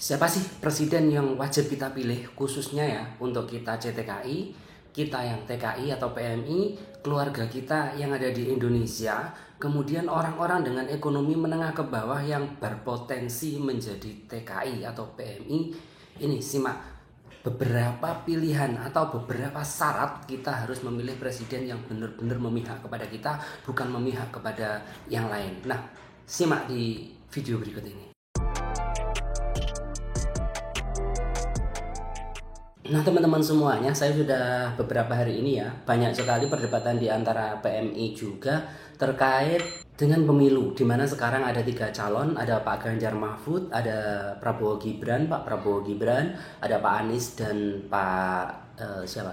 Siapa sih presiden yang wajib kita pilih khususnya ya untuk kita CTKI, kita yang TKI atau PMI, keluarga kita yang ada di Indonesia, kemudian orang-orang dengan ekonomi menengah ke bawah yang berpotensi menjadi TKI atau PMI. Ini simak beberapa pilihan atau beberapa syarat kita harus memilih presiden yang benar-benar memihak kepada kita, bukan memihak kepada yang lain. Nah, simak di video berikut ini. Nah, teman-teman semuanya, saya sudah beberapa hari ini ya, banyak sekali perdebatan di antara PMI juga terkait dengan pemilu, di mana sekarang ada 3 calon, ada Pak Ganjar Mahfud, ada Prabowo Gibran, Pak Prabowo Gibran, ada Pak Anies dan Pak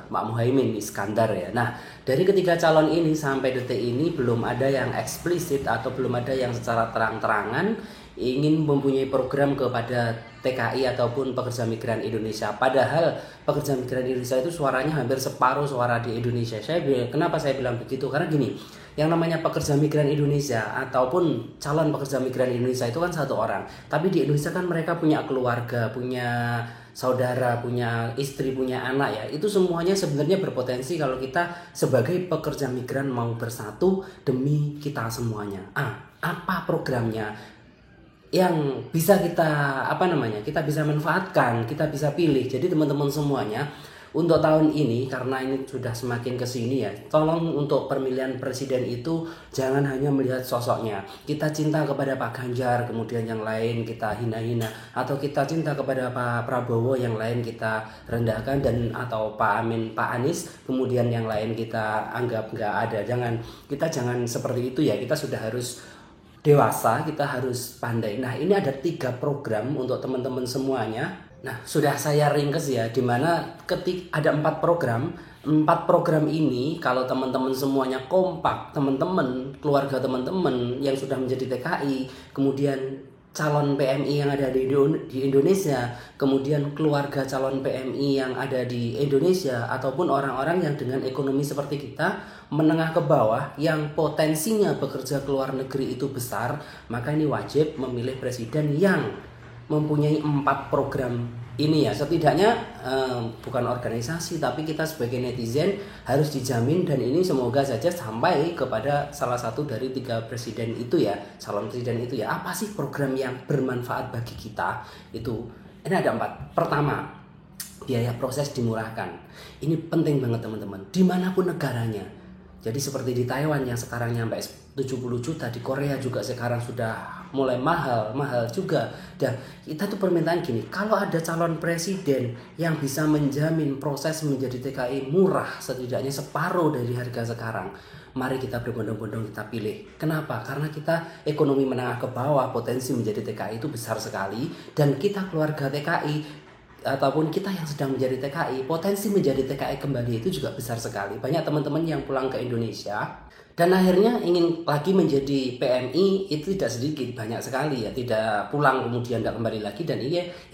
Pak Muhaimin Iskandar ya. Nah, dari ketiga calon ini sampai detik ini belum ada yang eksplisit atau belum ada yang secara terang-terangan ingin mempunyai program kepada TKI ataupun pekerja migran Indonesia. Padahal pekerja migran Indonesia itu suaranya hampir separuh suara di Indonesia. Kenapa saya bilang begitu? Karena gini, yang namanya pekerja migran Indonesia ataupun calon pekerja migran Indonesia itu kan satu orang. Tapi di Indonesia kan mereka punya keluarga, punya saudara, punya istri, punya anak ya. Itu semuanya sebenarnya berpotensi kalau kita sebagai pekerja migran mau bersatu demi kita semuanya. Apa programnya yang bisa kita bisa manfaatkan, kita bisa pilih. Jadi teman-teman semuanya, untuk tahun ini karena ini sudah semakin kesini ya, tolong untuk pemilihan presiden itu jangan hanya melihat sosoknya. Kita cinta kepada Pak Ganjar, kemudian yang lain kita hina-hina, atau kita cinta kepada Pak Prabowo, yang lain kita rendahkan, dan atau Pak Anies, kemudian yang lain kita anggap nggak ada. Kita jangan seperti itu ya. Kita sudah harus dewasa, kita harus pandai. Nah, ini ada 3 program untuk teman-teman semuanya. Nah, sudah saya ringkes ya, dimana ada 4 program. 4 program ini kalau teman-teman semuanya kompak, teman-teman, keluarga teman-teman yang sudah menjadi TKI, kemudian calon PMI yang ada di Indonesia, kemudian keluarga calon PMI yang ada di Indonesia, ataupun orang-orang yang dengan ekonomi seperti kita menengah ke bawah yang potensinya bekerja ke luar negeri itu besar, maka ini wajib memilih presiden yang mempunyai 4 program ini ya. Setidaknya bukan organisasi, tapi kita sebagai netizen harus dijamin, dan ini semoga saja sampai kepada salah satu dari 3 presiden itu ya, calon presiden itu ya. Apa sih program yang bermanfaat bagi kita itu? Ini ada 4. Pertama, biaya proses dimurahkan. Ini penting banget teman-teman, dimanapun negaranya. Jadi seperti di Taiwan yang sekarang nyampe 70 juta, di Korea juga sekarang sudah mulai mahal juga. Dan kita tuh permintaan gini, kalau ada calon presiden yang bisa menjamin proses menjadi TKI murah setidaknya separuh dari harga sekarang, mari kita berbondong-bondong kita pilih. Kenapa? Karena kita ekonomi menengah ke bawah, potensi menjadi TKI itu besar sekali, dan kita keluarga TKI ataupun kita yang sedang menjadi TKI, potensi menjadi TKI kembali itu juga besar sekali. Banyak teman-teman yang pulang ke Indonesia dan akhirnya ingin lagi menjadi PMI itu tidak sedikit, banyak sekali ya, tidak pulang kemudian tidak kembali lagi, dan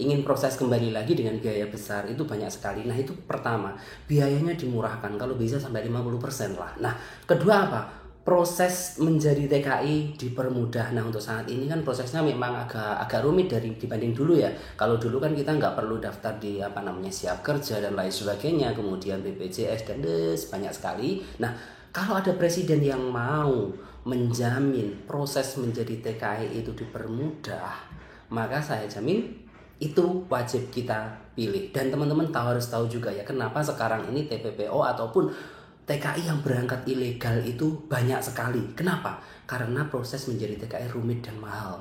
ingin proses kembali lagi dengan biaya besar, itu banyak sekali. Nah, itu pertama, biayanya dimurahkan, kalau bisa sampai 50% lah. Nah, kedua apa? Proses menjadi TKI dipermudah. Nah, untuk saat ini kan prosesnya memang agak rumit dibanding dulu ya. Kalau dulu kan kita nggak perlu daftar di Siap Kerja dan lain sebagainya, kemudian BPJS dan banyak sekali. Nah, kalau ada presiden yang mau menjamin proses menjadi TKI itu dipermudah, maka saya jamin itu wajib kita pilih. Dan teman-teman harus tahu juga ya, kenapa sekarang ini TPPO ataupun TKI yang berangkat ilegal itu banyak sekali. Kenapa? Karena proses menjadi TKI rumit dan mahal.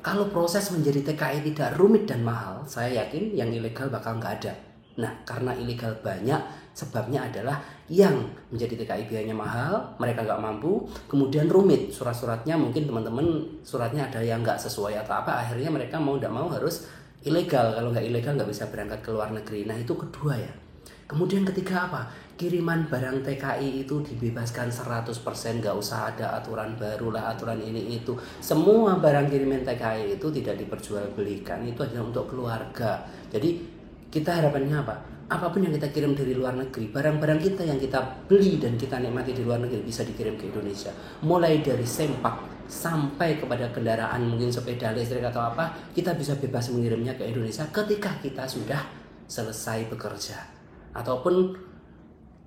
Kalau proses menjadi TKI tidak rumit dan mahal, saya yakin yang ilegal bakal nggak ada. Nah, karena ilegal banyak, sebabnya adalah yang menjadi TKI biayanya mahal, mereka nggak mampu, kemudian rumit. Surat-suratnya mungkin teman-teman suratnya ada yang nggak sesuai atau apa, akhirnya mereka mau nggak mau harus ilegal. Kalau nggak ilegal nggak bisa berangkat ke luar negeri. Nah, itu kedua ya. Kemudian ketiga apa? Kiriman barang TKI itu dibebaskan 100%, gak usah ada aturan baru lah, aturan ini itu. Semua barang kiriman TKI itu tidak diperjualbelikan, itu adalah untuk keluarga. Jadi kita harapannya apa? Apapun yang kita kirim dari luar negeri, barang-barang kita yang kita beli dan kita nikmati di luar negeri bisa dikirim ke Indonesia. Mulai dari sempak, sampai kepada kendaraan mungkin sepeda listrik atau apa, kita bisa bebas mengirimnya ke Indonesia ketika kita sudah selesai bekerja. Ataupun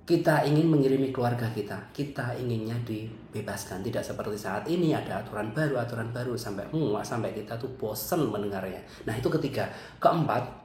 kita ingin mengirimi keluarga kita inginnya dibebaskan. Tidak seperti saat ini ada aturan baru sampai kita tuh bosen mendengarnya. Nah itu ketiga. Keempat,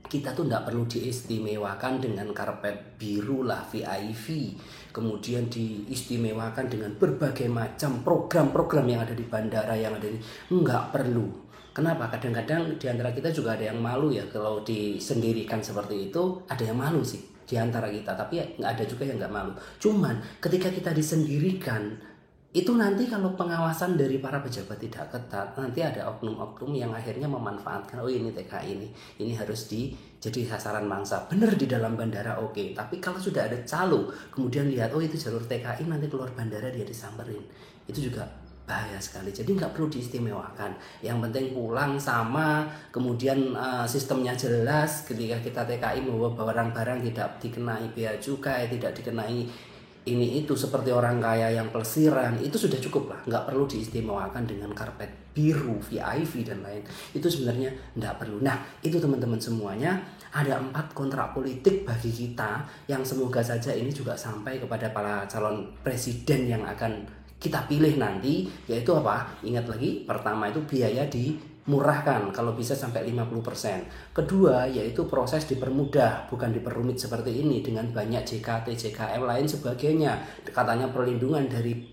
kita tuh tidak perlu diistimewakan dengan karpet biru lah, VIP, kemudian diistimewakan dengan berbagai macam program-program yang ada di bandara, yang ada di, nggak perlu. Kenapa? Kadang-kadang di antara kita juga ada yang malu ya kalau disendirikan seperti itu, ada yang malu sih di antara kita, tapi nggak ada juga yang nggak malu. Cuman ketika kita disendirikan, itu nanti kalau pengawasan dari para pejabat tidak ketat, nanti ada oknum-oknum yang akhirnya memanfaatkan, oh ini TKI ini harus jadi sasaran mangsa. Bener di dalam bandara oke, tapi kalau sudah ada calo, kemudian lihat oh itu jalur TKI, nanti keluar bandara dia disamperin, itu juga bahaya sekali. Jadi nggak perlu diistimewakan, yang penting pulang sama, kemudian sistemnya jelas. Ketika kita TKI membawa barang-barang tidak dikenai bea cukai, tidak dikenai ini itu seperti orang kaya yang pelesiran, itu sudah cukup lah, nggak perlu diistimewakan dengan karpet biru, VIP dan lain. Itu sebenarnya nggak perlu. Nah itu teman-teman semuanya, ada 4 kontrak politik bagi kita yang semoga saja ini juga sampai kepada para calon presiden yang akan kita pilih nanti. Yaitu apa? Ingat lagi, pertama itu biaya dimurahkan kalau bisa sampai 50%. Kedua yaitu proses dipermudah, bukan diperumit seperti ini dengan banyak JKT, JKM lain sebagainya. Katanya perlindungan dari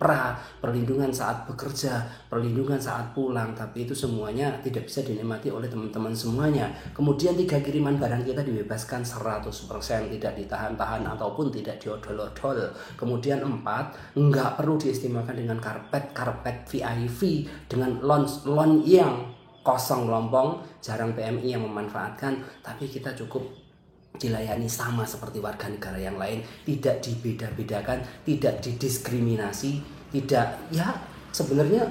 perlindungan saat bekerja, perlindungan saat pulang, tapi itu semuanya tidak bisa dinikmati oleh teman-teman semuanya. Kemudian 3 kiriman barang kita dibebaskan 100%, tidak ditahan-tahan ataupun tidak diodol-odol. Kemudian 4, nggak perlu diistimewakan dengan karpet VIP, dengan loan yang kosong lompong, jarang PMI yang memanfaatkan, tapi kita cukup dilayani sama seperti warga negara yang lain, tidak dibeda-bedakan, tidak didiskriminasi, tidak, ya sebenarnya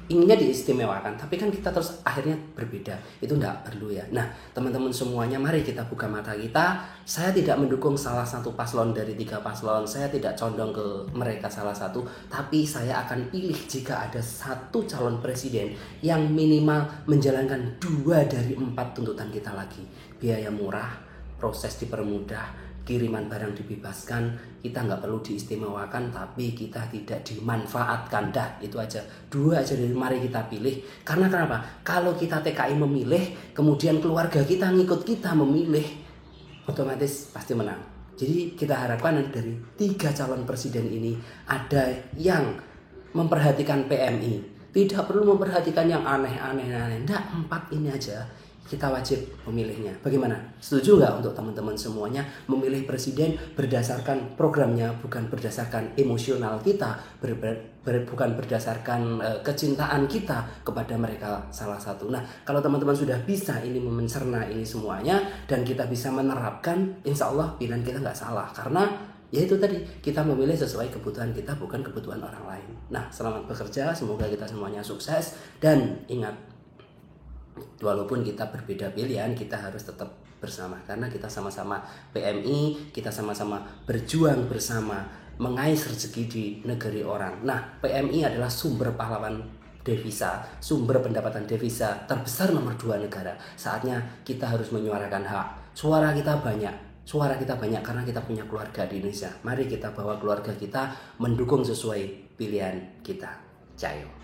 inginnya diistimewakan, tapi kan kita terus akhirnya berbeda. Itu enggak perlu ya. Nah teman-teman semuanya, mari kita buka mata kita. Saya tidak mendukung salah satu paslon dari 3 paslon, saya tidak condong ke mereka salah satu, tapi saya akan pilih jika ada satu calon presiden yang minimal menjalankan 2 dari 4 tuntutan kita lagi. Biaya murah, proses dipermudah, kiriman barang dibebaskan, kita nggak perlu diistimewakan, tapi kita tidak dimanfaatkan. Dah, itu aja. 2 aja dari mari kita pilih. Karena kenapa? Kalau kita TKI memilih, kemudian keluarga kita ngikut kita memilih, otomatis pasti menang. Jadi kita harapkan dari 3 calon presiden ini ada yang memperhatikan PMI. Tidak perlu memperhatikan yang aneh-aneh. Nggak, 4 ini aja. Kita wajib memilihnya. Bagaimana? Setuju nggak untuk teman-teman semuanya memilih presiden berdasarkan programnya, bukan berdasarkan emosional kita, bukan berdasarkan kecintaan kita kepada mereka salah satu. Nah, kalau teman-teman sudah bisa ini mencerna ini semuanya dan kita bisa menerapkan, insya Allah pilihan kita nggak salah. Karena ya itu tadi, kita memilih sesuai kebutuhan kita, bukan kebutuhan orang lain. Nah, selamat bekerja, semoga kita semuanya sukses. Dan ingat, walaupun kita berbeda pilihan, kita harus tetap bersama. Karena kita sama-sama PMI, kita sama-sama berjuang bersama, mengais rezeki di negeri orang. Nah, PMI adalah sumber pahlawan devisa, sumber pendapatan devisa terbesar nomor 2 negara. Saatnya kita harus menyuarakan hak. Suara kita banyak karena kita punya keluarga di Indonesia. Mari kita bawa keluarga kita mendukung sesuai pilihan kita. Cayo.